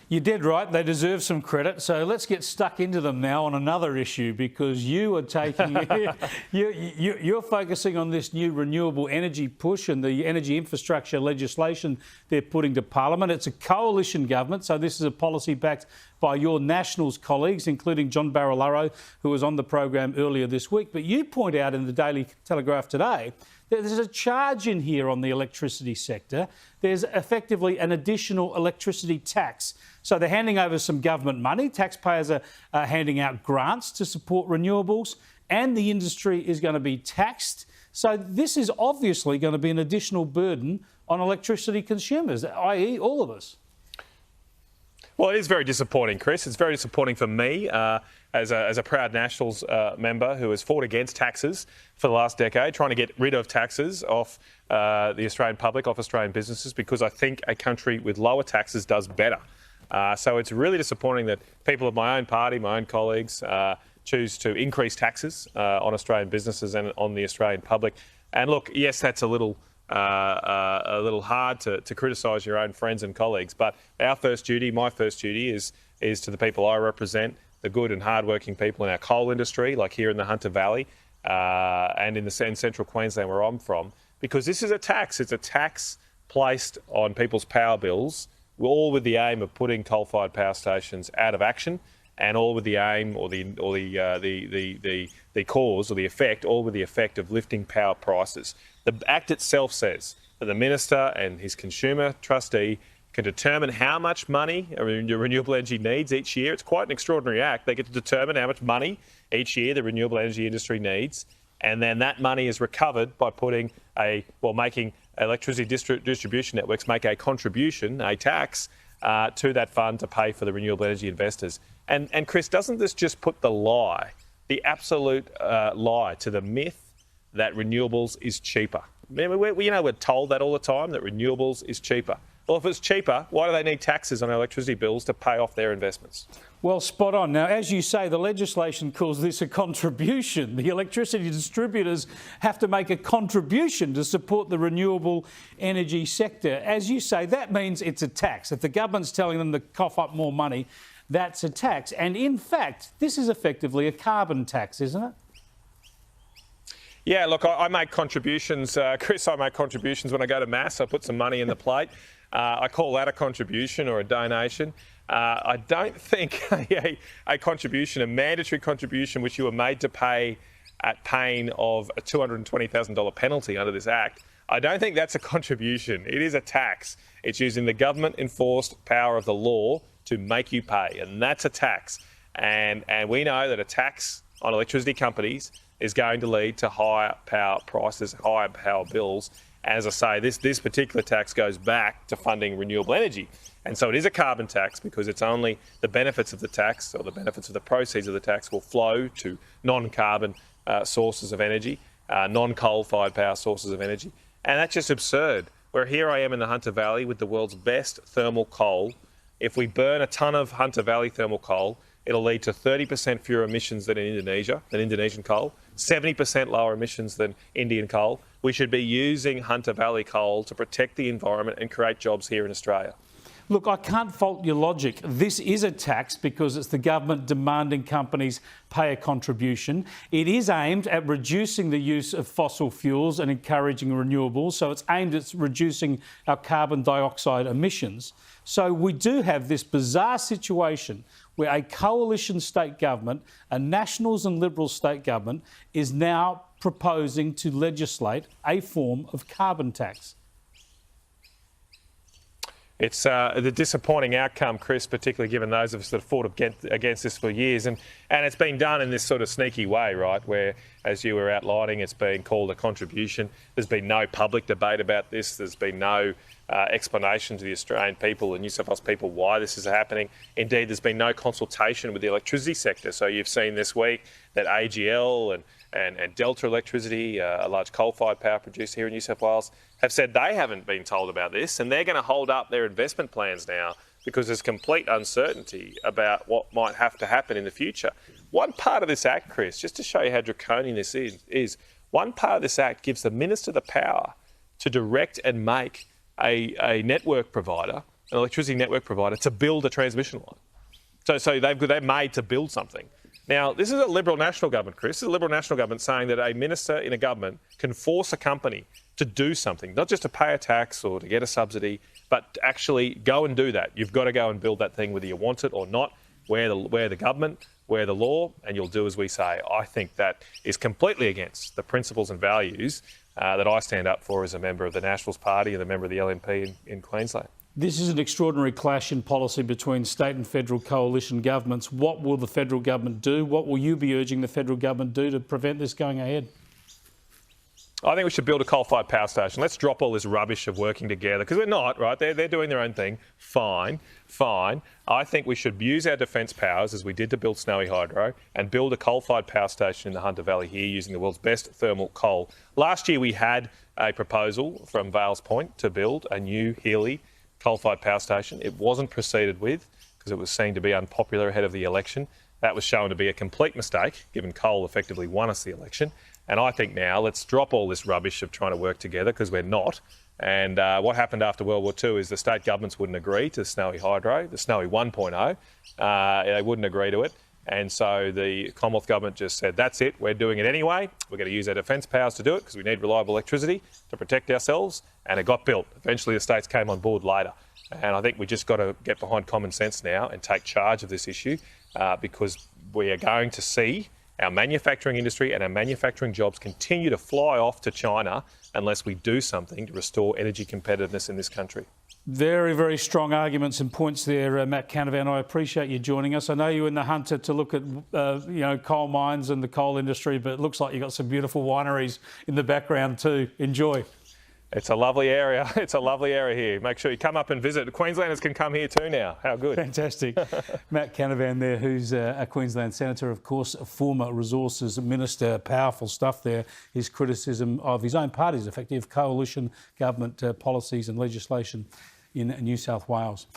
You're dead right. They deserve some credit. So let's get stuck into them now on another issue, because you are taking, you're focusing on this new renewable energy push and the energy infrastructure legislation they're putting to Parliament. It's a coalition government, so this is a policy backed by your Nationals colleagues, including John Barilaro, who was on the program earlier this week. But you point out in the Daily Telegraph today that there's a charge in here on the electricity sector. There's effectively an additional electricity tax. So they're handing over some government money. Taxpayers are handing out grants to support renewables, and the industry is going to be taxed. So this is obviously going to be an additional burden on electricity consumers, i.e. all of us. Well, it is very disappointing, Chris. It's very disappointing for me as a proud Nationals member who has fought against taxes for the last decade, trying to get rid of taxes off the Australian public, off Australian businesses, because I think a country with lower taxes does better. So it's really disappointing that people of my own party, my own colleagues, choose to increase taxes on Australian businesses and on the Australian public. And look, yes, that's a little hard to criticise your own friends and colleagues, but our first duty, my first duty, is to the people I represent, the good and hard-working people in our coal industry, like here in the Hunter Valley and in central Queensland where I'm from, because this is a tax. It's a tax placed on people's power bills, all with the aim of putting coal-fired power stations out of action, and all with the aim or the cause or the effect, all with the effect of lifting power prices. The Act itself says that the Minister and his consumer trustee can determine how much money renewable energy needs each year. It's quite an extraordinary act. They get to determine how much money each year the renewable energy industry needs, and then that money is recovered by making electricity distribution networks make a contribution, a tax, to that fund to pay for the renewable energy investors. And Chris, doesn't this just put the absolute lie to the myth that renewables is cheaper? We're told that all the time, that renewables is cheaper. Well, if it's cheaper, why do they need taxes on electricity bills to pay off their investments? Well, spot on. Now, as you say, the legislation calls this a contribution. The electricity distributors have to make a contribution to support the renewable energy sector. As you say, that means it's a tax. If the government's telling them to cough up more money, that's a tax. And in fact, this is effectively a carbon tax, isn't it? Yeah, look, I make contributions. Chris, I make contributions when I go to Mass. I put some money in the plate. I call that a contribution or a donation. I don't think a contribution, a mandatory contribution, which you are made to pay at pain of a $220,000 penalty under this Act, I don't think that's a contribution. It is a tax. It's using the government-enforced power of the law to make you pay, and that's a tax. And we know that a tax on electricity companies is going to lead to higher power prices, higher power bills. As I say, this particular tax goes back to funding renewable energy. And so it is a carbon tax because it's only the benefits of the tax, or the benefits of the proceeds of the tax, will flow to non-carbon sources of energy, non-coal-fired power sources of energy. And that's just absurd. Where here I am in the Hunter Valley with the world's best thermal coal. If we burn a tonne of Hunter Valley thermal coal, it'll lead to 30% fewer emissions than in Indonesia, than Indonesian coal, 70% lower emissions than Indian coal. We should be using Hunter Valley coal to protect the environment and create jobs here in Australia. Look, I can't fault your logic. This is a tax because it's the government demanding companies pay a contribution. It is aimed at reducing the use of fossil fuels and encouraging renewables, so it's aimed at reducing our carbon dioxide emissions. So we do have this bizarre situation where a coalition state government, a Nationals and Liberal state government, is now proposing to legislate a form of carbon tax. It's the disappointing outcome, Chris, particularly given those of us that have fought against this for years. And it's been done in this sort of sneaky way, right, where, as you were outlining, it's been called a contribution. There's been no public debate about this. There's been no explanation to the Australian people, the New South Wales people, why this is happening. Indeed, there's been no consultation with the electricity sector. So you've seen this week that AGL and Delta Electricity, a large coal-fired power producer here in New South Wales, have said they haven't been told about this, and they're going to hold up their investment plans now because there's complete uncertainty about what might have to happen in the future. One part of this Act, Chris, just to show you how draconian this is one part of this Act gives the Minister the power to direct and make a network provider an electricity network provider to build a transmission line. So they're made to build something. Now, this is a Liberal National government, Chris. This is a Liberal National government saying that a minister in a government can force a company to do something, not just to pay a tax or to get a subsidy, but to actually go and do that. You've got to go and build that thing whether you want it or not. We're the government, we're the law, and you'll do as we say. I think that is completely against the principles and values that I stand up for as a member of the Nationals Party and a member of the LNP in Queensland. This is an extraordinary clash in policy between state and federal coalition governments. What will the federal government do? What will you be urging the federal government do to prevent this going ahead? I think we should build a coal-fired power station. Let's drop all this rubbish of working together, because we're not, right? They're doing their own thing. Fine. I think we should use our defence powers, as we did to build Snowy Hydro, and build a coal-fired power station in the Hunter Valley here using the world's best thermal coal. Last year we had a proposal from Vales Point to build a new Healy coal-fired power station. It wasn't proceeded with because it was seen to be unpopular ahead of the election. That was shown to be a complete mistake, given coal effectively won us the election. And I think now let's drop all this rubbish of trying to work together, because we're not. And what happened after World War II is the state governments wouldn't agree to Snowy Hydro, the Snowy 1.0. They wouldn't agree to it. And so the Commonwealth government just said, that's it, we're doing it anyway. We're going to use our defence powers to do it because we need reliable electricity to protect ourselves. And it got built. Eventually the states came on board later. And I think we just got to get behind common sense now and take charge of this issue, because we are going to see our manufacturing industry and our manufacturing jobs continue to fly off to China unless we do something to restore energy competitiveness in this country. Very, very strong arguments and points there, Matt Canavan. I appreciate you joining us. I know you're in the hunt to look at coal mines and the coal industry, but it looks like you've got some beautiful wineries in the background too. Enjoy. It's a lovely area. It's a lovely area here. Make sure you come up and visit. Queenslanders can come here too now. How good. Fantastic. Matt Canavan there, who's a Queensland Senator, of course, a former Resources Minister. Powerful stuff there. His criticism of his own party's effective coalition government policies and legislation in New South Wales.